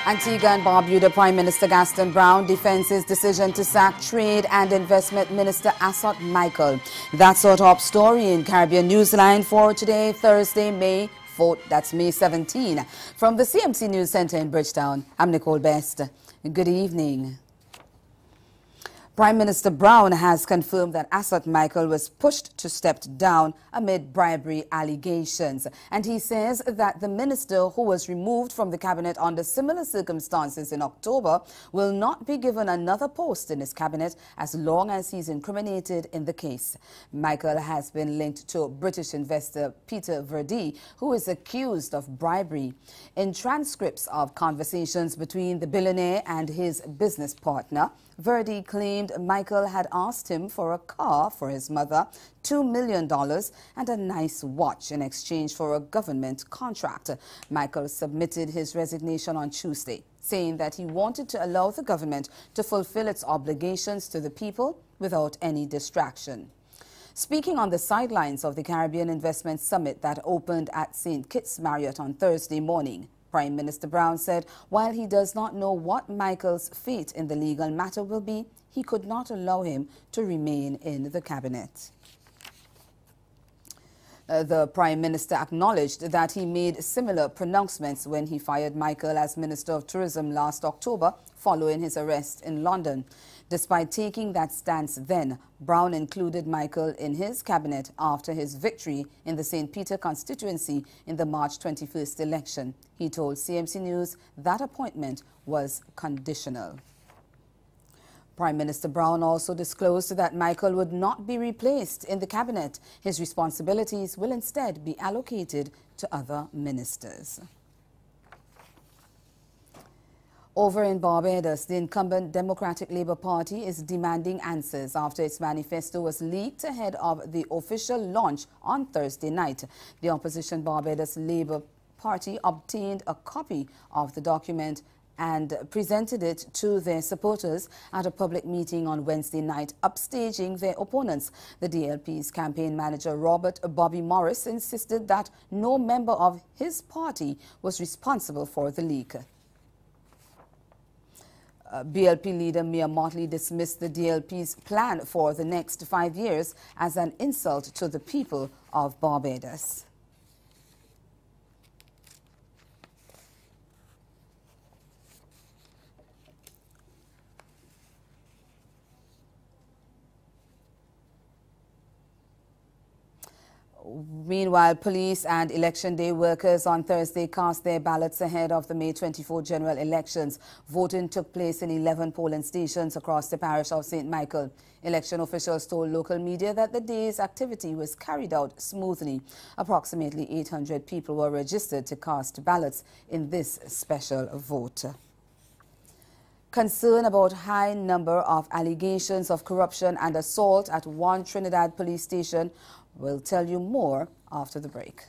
Antigua and Barbuda Prime Minister Gaston Brown defends his decision to sack Trade and Investment Minister Asot Michael. That's our top story in Caribbean Newsline for today, Thursday, May 4th. That's May 17. From the CMC News Center in Bridgetown, I'm Nicole Best. Good evening. Prime Minister Brown has confirmed that Asot Michael was pushed to step down amid bribery allegations. And he says that the minister who was removed from the cabinet under similar circumstances in October will not be given another post in his cabinet as long as he's incriminated in the case. Michael has been linked to British investor Peter Verdi, who is accused of bribery. In transcripts of conversations between the billionaire and his business partner, Verdi claimed Michael had asked him for a car for his mother, $2 million, and a nice watch in exchange for a government contract. Michael submitted his resignation on Tuesday, saying that he wanted to allow the government to fulfill its obligations to the people without any distraction. Speaking on the sidelines of the Caribbean Investment Summit that opened at St. Kitts Marriott on Thursday morning, Prime Minister Brown said while he does not know what Michael's fate in the legal matter will be, he could not allow him to remain in the cabinet. The Prime Minister acknowledged that he made similar pronouncements when he fired Michael as Minister of Tourism last October following his arrest in London. Despite taking that stance then, Brown included Michael in his cabinet after his victory in the St. Peter constituency in the March 21st election. He told CMC News that appointment was conditional. Prime Minister Brown also disclosed that Michael would not be replaced in the cabinet. His responsibilities will instead be allocated to other ministers. Over in Barbados, the incumbent Democratic Labour Party is demanding answers after its manifesto was leaked ahead of the official launch on Thursday night. The opposition Barbados Labour Party obtained a copy of the document and presented it to their supporters at a public meeting on Wednesday night, upstaging their opponents. The DLP's campaign manager, Robert Bobby Morris, insisted that no member of his party was responsible for the leak. BLP leader Mia Motley dismissed the DLP's plan for the next 5 years as an insult to the people of Barbados. Meanwhile, police and election day workers on Thursday cast their ballots ahead of the May 24 general elections. Voting took place in 11 polling stations across the parish of St. Michael. Election officials told local media that the day's activity was carried out smoothly. Approximately 800 people were registered to cast ballots in this special vote. Concern about high number of allegations of corruption and assault at one Trinidad police station. We'll tell you more after the break.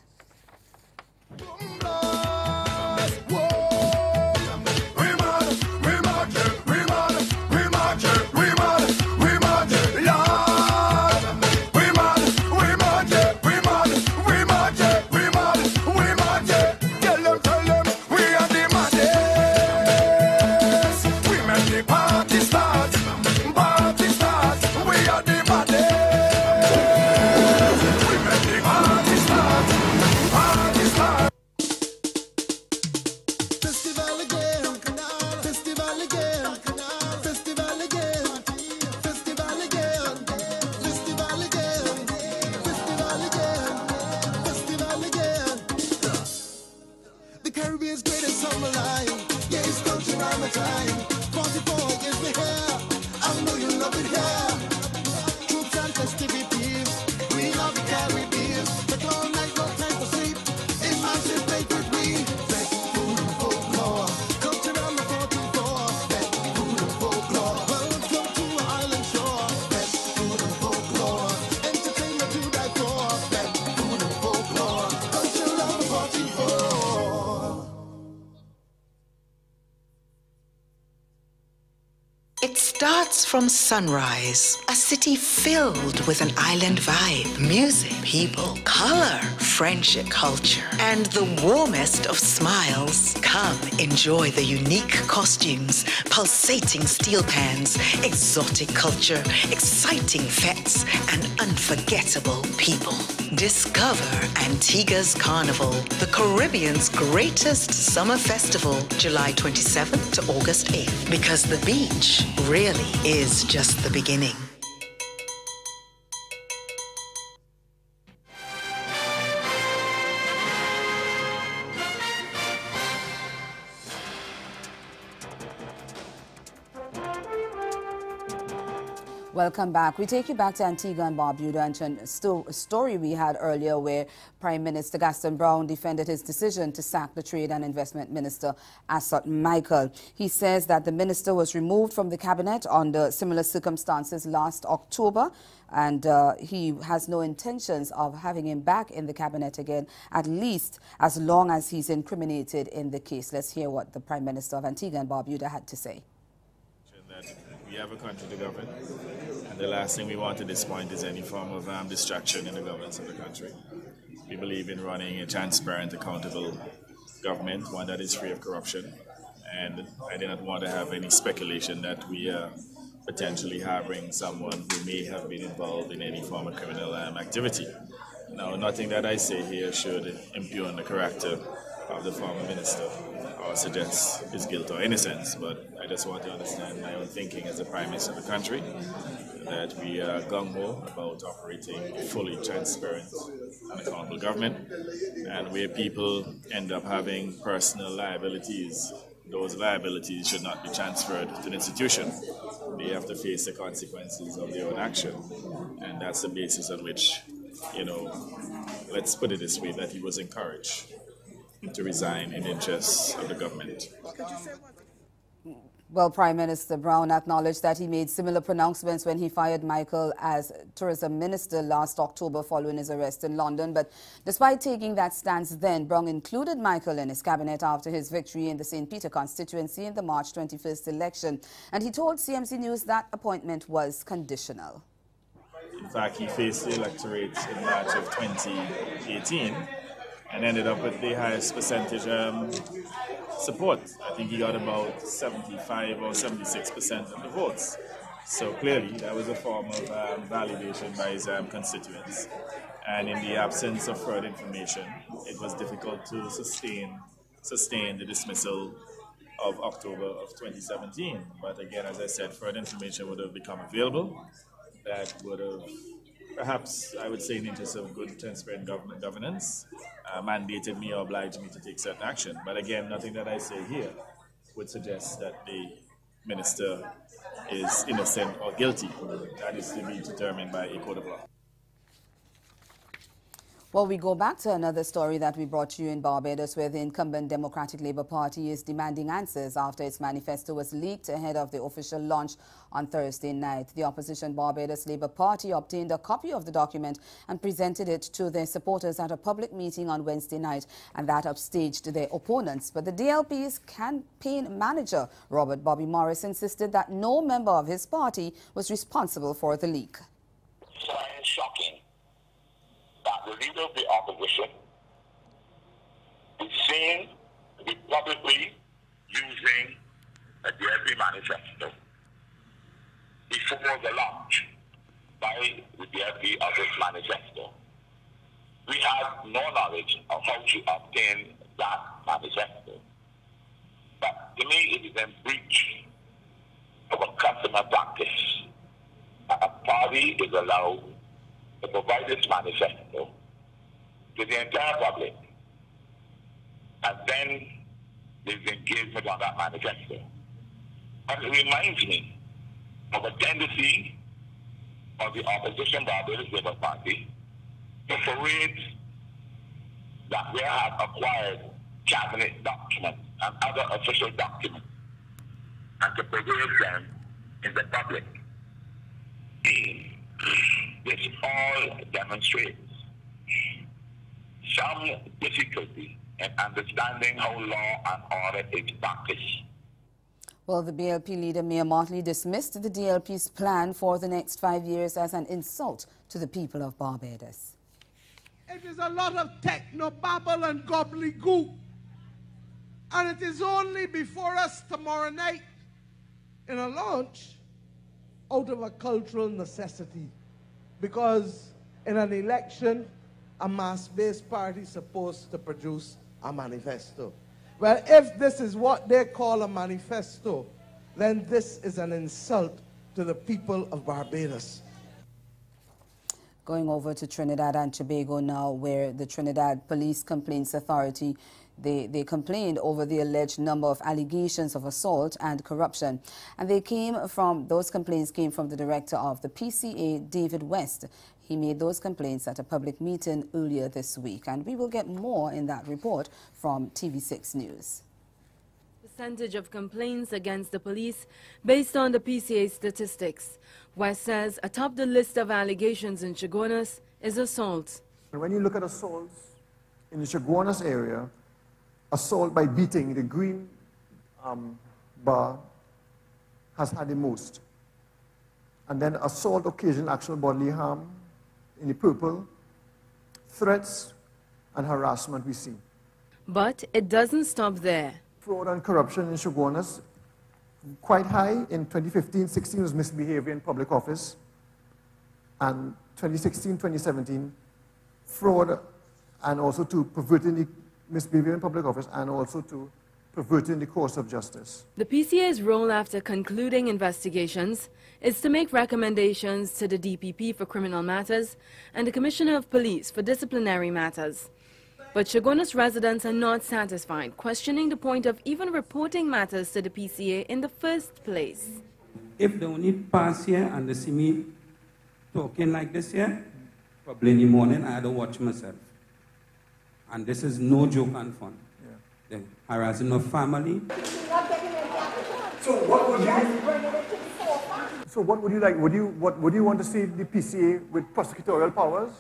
starts from sunrise. A city filled with an island vibe. Music, people, color, friendship, culture, and the warmest of smiles. Come enjoy the unique costumes, pulsating steel pans, exotic culture, exciting fetes, and unforgettable people. Discover Antigua's Carnival, the Caribbean's greatest summer festival, July 27th to August 8th, because the beach really is just the beginning. Welcome back. We take you back to Antigua and Barbuda and a story we had earlier where Prime Minister Gaston Brown defended his decision to sack the Trade and Investment Minister Asot Michael. He says that the minister was removed from the cabinet under similar circumstances last October, and he has no intentions of having him back in the cabinet again, at least as long as he's incriminated in the case. Let's hear what the Prime Minister of Antigua and Barbuda had to say. We have a country to govern, and the last thing we want at this point is any form of distraction in the governance of the country. We believe in running a transparent, accountable government, one that is free of corruption, and I do not want to have any speculation that we are potentially harboring someone who may have been involved in any form of criminal activity. Now, nothing that I say here should impugn the character of the former minister or suggest his guilt or innocence, but I just want to understand my own thinking as the Prime Minister of the country, that we are gung-ho about operating a fully transparent and accountable government, and where people end up having personal liabilities, those liabilities should not be transferred to the institution. They have to face the consequences of their own action, and that's the basis on which, let's put it this way, that he was encouraged to resign in the interests of the government. Well, Prime Minister Brown acknowledged that he made similar pronouncements when he fired Michael as tourism minister last October following his arrest in London. But despite taking that stance then, Brown included Michael in his cabinet after his victory in the St. Peter constituency in the March 21st election. And he told CMC News that appointment was conditional. In fact, he faced the electorate in March of 2018 and ended up with the highest percentage support. I think he got about 75 or 76% of the votes. So clearly, that was a form of validation by his constituents. And in the absence of further information, it was difficult to sustain the dismissal of October of 2017. But again, as I said, further information would have become available. That would have, perhaps, I would say, in the interest of good, transparent governance, mandated me or obliged me to take certain action. But again, nothing that I say here would suggest that the minister is innocent or guilty. That is to be determined by a court of law. Well, we go back to another story that we brought you in Barbados, where the incumbent Democratic Labour Party is demanding answers after its manifesto was leaked ahead of the official launch on Thursday night. The opposition Barbados Labour Party obtained a copy of the document and presented it to their supporters at a public meeting on Wednesday night, and that upstaged their opponents. But the DLP's campaign manager, Robert Bobby Morris, insisted that no member of his party was responsible for the leak. It's shocking that the leader of the opposition is seen to be publicly using a DLP manifesto before the launch by the DLP of this manifesto. We have no knowledge of how to obtain that manifesto. But to me, it is in breach of a customer practice that a party is allowed to provide this manifesto to the entire public, and then there's engagement on that manifesto. And it reminds me of a tendency of the opposition Barbados Labour Party to parade that they have acquired cabinet documents and other official documents and to parade them in the public. This all demonstrates some difficulty in understanding how law and order is practiced. Well, the BLP leader, Mayor Motley, dismissed the DLP's plan for the next 5 years as an insult to the people of Barbados. It is a lot of techno-babble and gobbledygook. And it is only before us tomorrow night in a launch out of a cultural necessity. Because in an election, a mass-based party is supposed to produce a manifesto. Well, if this is what they call a manifesto, then this is an insult to the people of Barbados. Going over to Trinidad and Tobago now, where the Trinidad Police Complaints Authority, they complained over the alleged number of allegations of assault and corruption. And those complaints came from the director of the PCA, David West. He made those complaints at a public meeting earlier this week. And we will get more in that report from TV6 News. Percentage of complaints against the police based on the PCA statistics. West says atop the list of allegations in Chaguanas is assault. When you look at assaults in the Chaguanas area, assault by beating, the green bar has had the most. And then assault, occasional actual bodily harm in the purple, threats and harassment we see. But it doesn't stop there. Fraud and corruption in Chaguanas, quite high. In 2015-16 was misbehavior in public office. And 2016-2017, fraud and also to perverting the misbehavior in public office and also to perverting the course of justice. The PCA's role after concluding investigations is to make recommendations to the DPP for criminal matters and the Commissioner of Police for disciplinary matters. But Chaguanas residents are not satisfied, questioning the point of even reporting matters to the PCA in the first place. If they only pass here and they see me talking like this here, probably in the morning I had to watch myself. And this is no joke and fun. Yeah. They're harassing of family. So what would you like? Would you want to see the PCA with prosecutorial powers?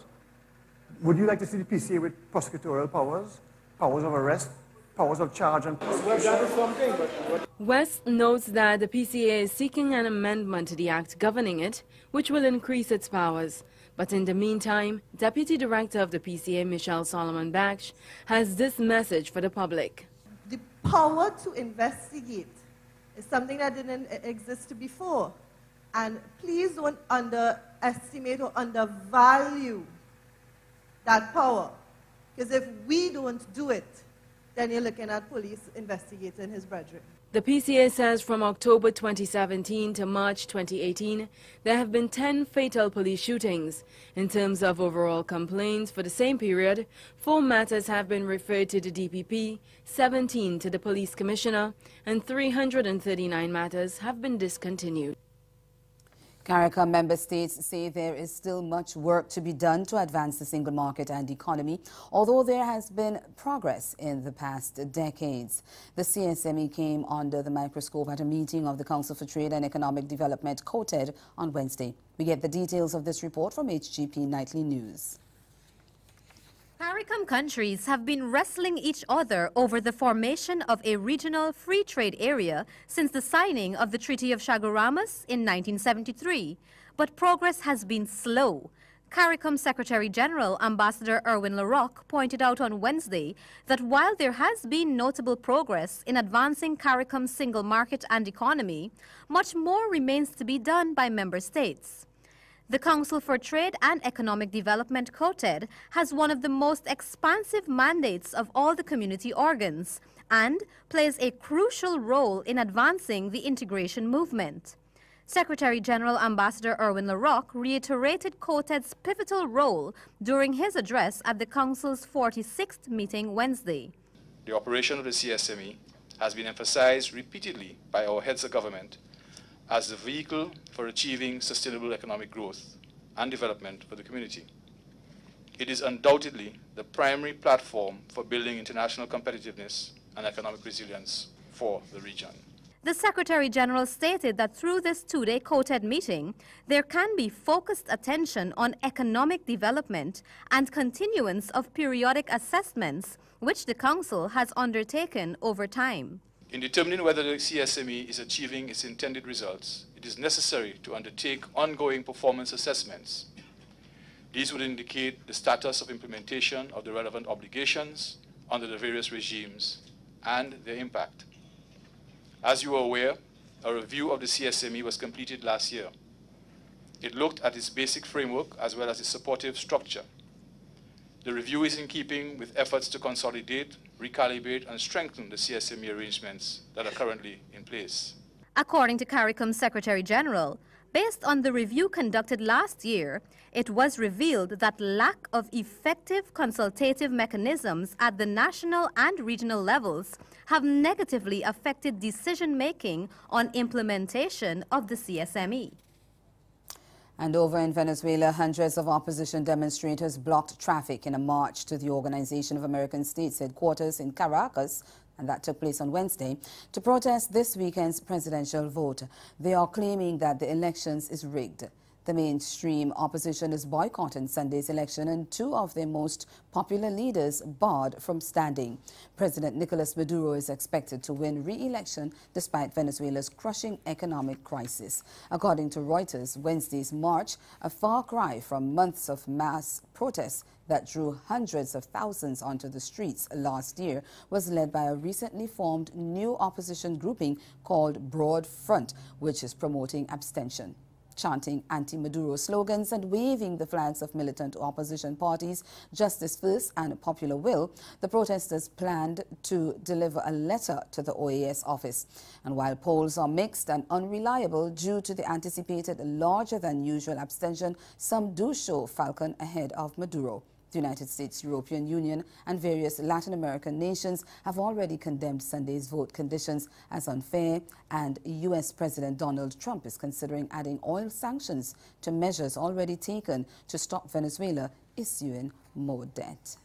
Would you like to see the PCA with prosecutorial powers? Powers of arrest, powers of charge and prosecution? West notes that the PCA is seeking an amendment to the act governing it, which will increase its powers. But in the meantime, Deputy Director of the PCA, Michelle Solomon Baksh, has this message for the public. The power to investigate is something that didn't exist before. And please don't underestimate or undervalue that power. Because if we don't do it, then you're looking at police investigating his brethren. The PCA says from October 2017 to March 2018, there have been 10 fatal police shootings. In terms of overall complaints for the same period, 4 matters have been referred to the DPP, 17 to the Police Commissioner, and 339 matters have been discontinued. CARICOM member states say there is still much work to be done to advance the single market and economy, although there has been progress in the past decades. The CSME came under the microscope at a meeting of the Council for Trade and Economic Development, COTED, on Wednesday. We get the details of this report from HGP Nightly News. CARICOM countries have been wrestling each other over the formation of a regional free trade area since the signing of the Treaty of Chaguaramas in 1973. But progress has been slow. CARICOM Secretary General Ambassador Erwin Larocque pointed out on Wednesday that while there has been notable progress in advancing CARICOM's single market and economy, much more remains to be done by member states. The Council for Trade and Economic Development, COTED, has one of the most expansive mandates of all the community organs and plays a crucial role in advancing the integration movement. Secretary General Ambassador Erwin Larocque reiterated COTED's pivotal role during his address at the Council's 46th meeting Wednesday. The operation of the CSME has been emphasized repeatedly by our heads of government as the vehicle for achieving sustainable economic growth and development for the community. It is undoubtedly the primary platform for building international competitiveness and economic resilience for the region. The Secretary General stated that through this two-day COTED meeting, there can be focused attention on economic development and continuance of periodic assessments, which the Council has undertaken over time. In determining whether the CSME is achieving its intended results, it is necessary to undertake ongoing performance assessments. These would indicate the status of implementation of the relevant obligations under the various regimes and their impact. As you are aware, a review of the CSME was completed last year. It looked at its basic framework as well as its supportive structure. The review is in keeping with efforts to consolidate, recalibrate, and strengthen the CSME arrangements that are currently in place. According to CARICOM's Secretary General, based on the review conducted last year, it was revealed that lack of effective consultative mechanisms at the national and regional levels have negatively affected decision-making on implementation of the CSME. And over in Venezuela, hundreds of opposition demonstrators blocked traffic in a march to the Organization of American States headquarters in Caracas, and that took place on Wednesday, to protest this weekend's presidential vote. They are claiming that the elections is rigged. The mainstream opposition is boycotting Sunday's election, and two of their most popular leaders barred from standing. President Nicolas Maduro is expected to win re-election despite Venezuela's crushing economic crisis. According to Reuters, Wednesday's march, a far cry from months of mass protests that drew hundreds of thousands onto the streets last year, was led by a recently formed new opposition grouping called Broad Front, which is promoting abstention. Chanting anti-Maduro slogans and waving the flags of militant opposition parties, Justice First and Popular Will, the protesters planned to deliver a letter to the OAS office. And while polls are mixed and unreliable due to the anticipated larger-than-usual abstention, some do show Falcon ahead of Maduro. The United States, European Union, and various Latin American nations have already condemned Sunday's vote conditions as unfair, and U.S. President Donald Trump is considering adding oil sanctions to measures already taken to stop Venezuela issuing more debt.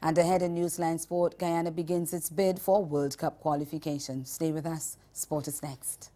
And ahead in Newsline Sport, Guyana begins its bid for World Cup qualification. Stay with us. Sport is next.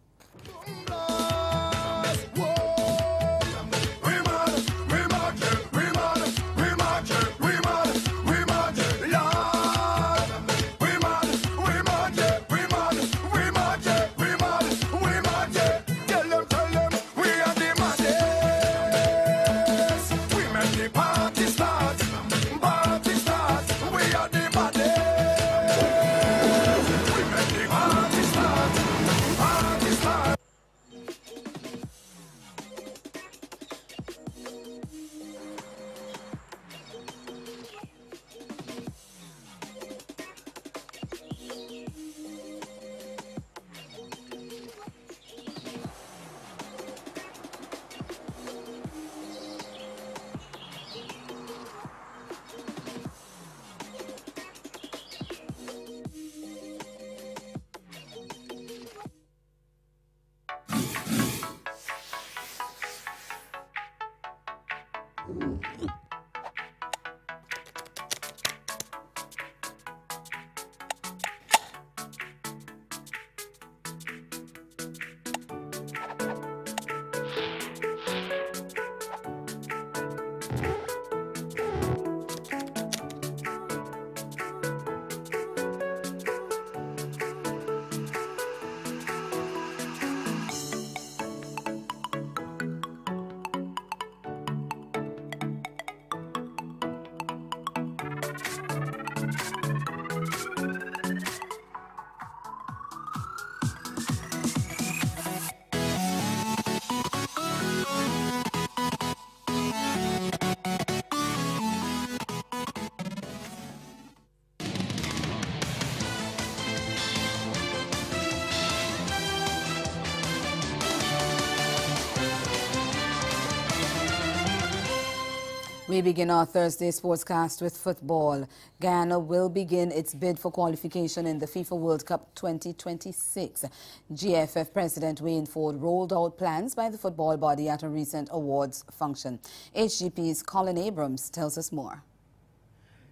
We begin our Thursday sportscast with football. Guyana will begin its bid for qualification in the FIFA World Cup 2026. GFF President Wayne Ford rolled out plans by the football body at a recent awards function. HGP's Colin Abrams tells us more.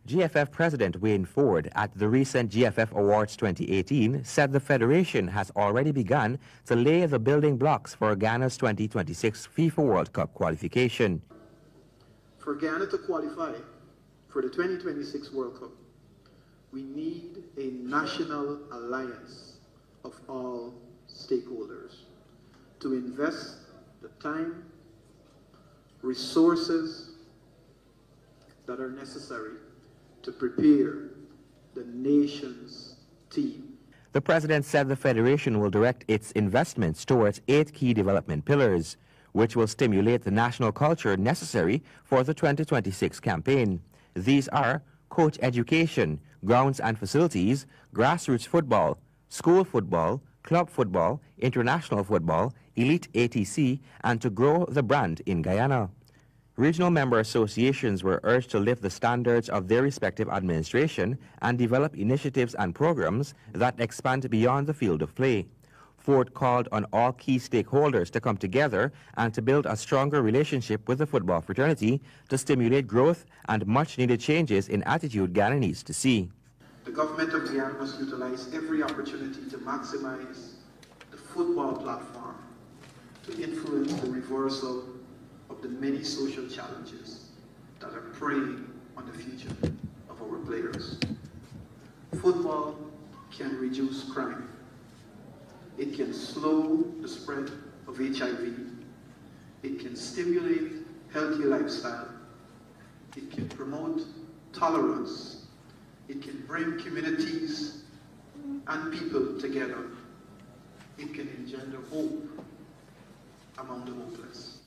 GFF President Wayne Ford at the recent GFF Awards 2018 said the Federation has already begun to lay the building blocks for Ghana's 2026 FIFA World Cup qualification. For Ghana to qualify for the 2026 World Cup, We need a national alliance of all stakeholders to invest the time, resources that are necessary to prepare the nation's team. The president said the federation will direct its investments towards 8 key development pillars, which will stimulate the national culture necessary for the 2026 campaign. These are coach education, grounds and facilities, grassroots football, school football, club football, international football, elite ATC, and to grow the brand in Guyana. Regional member associations were urged to lift the standards of their respective administration and develop initiatives and programs that expand beyond the field of play. Ford called on all key stakeholders to come together and to build a stronger relationship with the football fraternity to stimulate growth and much-needed changes in attitude Ghana needs to see. The government of Guyana must utilize every opportunity to maximize the football platform to influence the reversal of the many social challenges that are preying on the future of our players. Football can reduce crime. It can slow the spread of HIV. It can stimulate healthy lifestyle. It can promote tolerance. It can bring communities and people together. It can engender hope among the hopeless.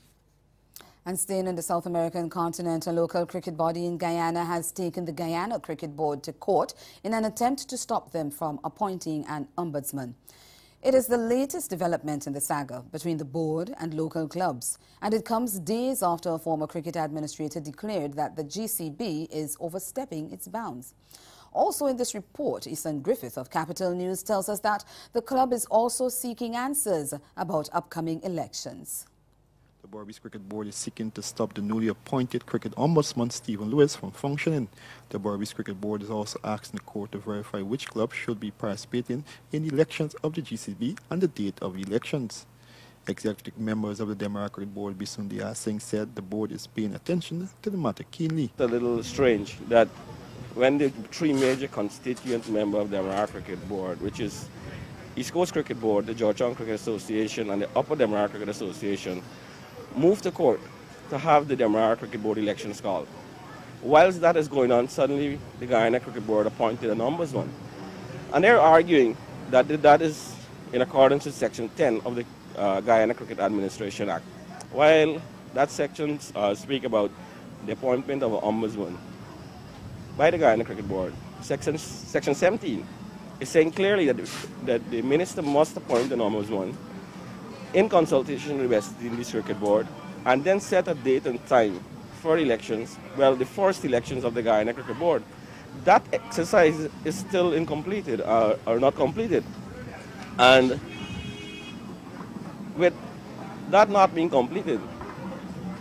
And staying in the South American continent, a local cricket body in Guyana has taken the Guyana Cricket Board to court in an attempt to stop them from appointing an ombudsman. It is the latest development in the saga between the board and local clubs, and it comes days after a former cricket administrator declared that the GCB is overstepping its bounds. Also in this report, Ethan Griffith of Capital News tells us that the club is also seeking answers about upcoming elections. The Barbados Cricket Board is seeking to stop the newly appointed cricket ombudsman Stephen Lewis from functioning. The Barbados Cricket Board is also asking the court to verify which club should be participating in the elections of the GCB and the date of the elections. Executive members of the Democratic Cricket Board, Bisundia Singh, said the board is paying attention to the matter keenly. It's a little strange that when the 3 major constituent members of the Democratic Cricket Board, which is East Coast Cricket Board, the Georgetown Cricket Association, and the Upper Democratic Cricket Association, moved to court to have the Democratic Cricket Board elections called. Whilst that is going on, suddenly the Guyana Cricket Board appointed an ombudsman. And they're arguing that that is in accordance with Section 10 of the Guyana Cricket Administration Act. While that section speaks about the appointment of an ombudsman by the Guyana Cricket Board, Section 17 is saying clearly that the minister must appoint an ombudsman in consultation with the West Indies Cricket Board, and then set a date and time for elections, well, the first elections of the Guyana Cricket Board. That exercise is still incompleted, or not completed. And with that not being completed,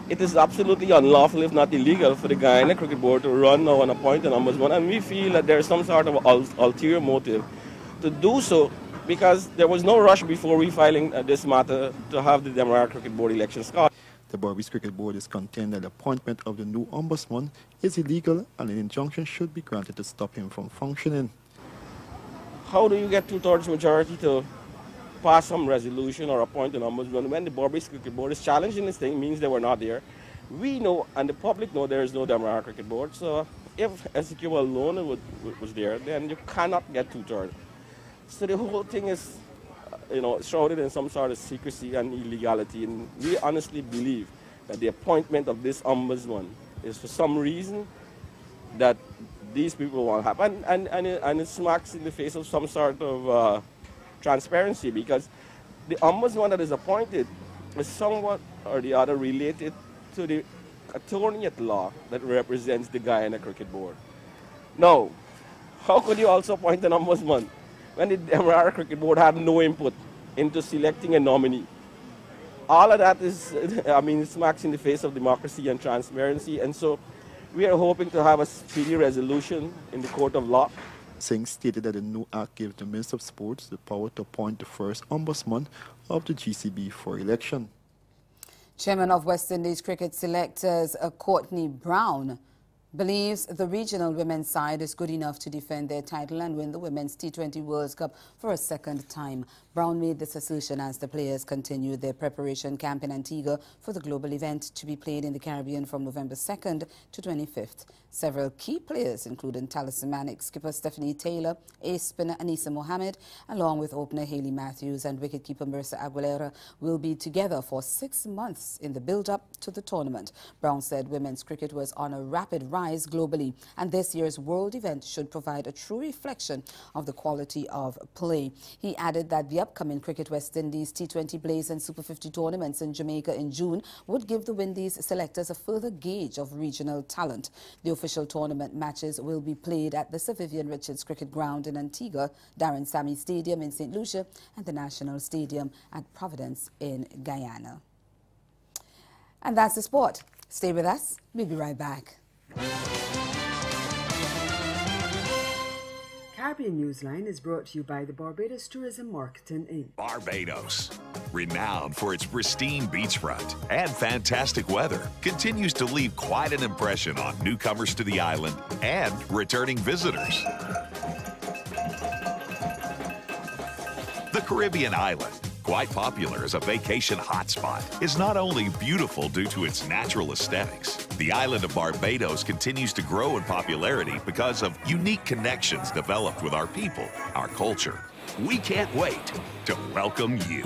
it is absolutely unlawful, if not illegal, for the Guyana Cricket Board to run now and appoint an ombudsman, and we feel that there is some sort of ulterior motive to do so, because there was no rush before refiling this matter to have the Democratic Cricket Board elections called. The Barbados Cricket Board is contending that the appointment of the new ombudsman is illegal and an injunction should be granted to stop him from functioning. How do you get 2/3 majority to pass some resolution or appoint an ombudsman when the Barbados Cricket Board is challenging this thing? Means they were not there. We know, and the public know, there is no Democratic Cricket Board. So if SCQ alone was there, then you cannot get 2/3. So the whole thing is, shrouded in some sort of secrecy and illegality. And we honestly believe that the appointment of this ombudsman is for some reason that these people want to have. And it smacks in the face of some sort of transparency, because the ombudsman that is appointed is somewhat or the other related to the attorney at law that represents the Guyana Cricket Board. Now, how could you also appoint an ombudsman when the Democratic Cricket Board had no input into selecting a nominee? All of that is, it smacks in the face of democracy and transparency, and so we are hoping to have a speedy resolution in the court of law. Singh stated that the new act gives the Minister of Sports the power to appoint the first ombudsman of the GCB for election. Chairman of West Indies cricket selectors Courtney Brown believes the regional women's side is good enough to defend their title and win the Women's T20 World Cup for a second time. Brown made this assertion as the players continued their preparation camp in Antigua for the global event to be played in the Caribbean from November 2nd to 25th. Several key players, including talismanic skipper Stephanie Taylor, ace spinner Anissa Mohammed, along with opener Hayley Matthews and wicketkeeper Marissa Aguilera, will be together for 6 months in the build-up to the tournament. Brown said women's cricket was on a rapid rise globally, and this year's world event should provide a true reflection of the quality of play. He added that the upcoming Cricket West Indies T20 Blaze and Super 50 tournaments in Jamaica in June would give the Windies selectors a further gauge of regional talent. The official tournament matches will be played at the Sir Vivian Richards Cricket Ground in Antigua, Darren Sammy Stadium in St. Lucia, and the National Stadium at Providence in Guyana. And that's the sport. Stay with us. We'll be right back. Caribbean Newsline is brought to you by the Barbados Tourism Marketing Inc. Barbados, renowned for its pristine beachfront and fantastic weather, continues to leave quite an impression on newcomers to the island and returning visitors. The Caribbean island, quite popular as a vacation hotspot, is not only beautiful due to its natural aesthetics. The island of Barbados continues to grow in popularity because of unique connections developed with our people, our culture. We can't wait to welcome you.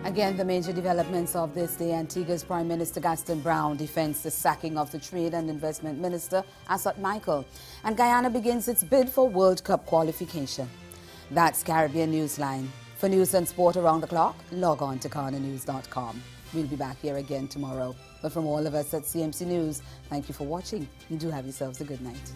Again, the major developments of this day: Antigua's Prime Minister Gaston Brown defends the sacking of the Trade and Investment Minister Asot Michael, and Guyana begins its bid for World Cup qualification. That's Caribbean Newsline. For news and sport around the clock, log on to CarnaNews.com. We'll be back here again tomorrow. But from all of us at CMC News, thank you for watching, and do have yourselves a good night.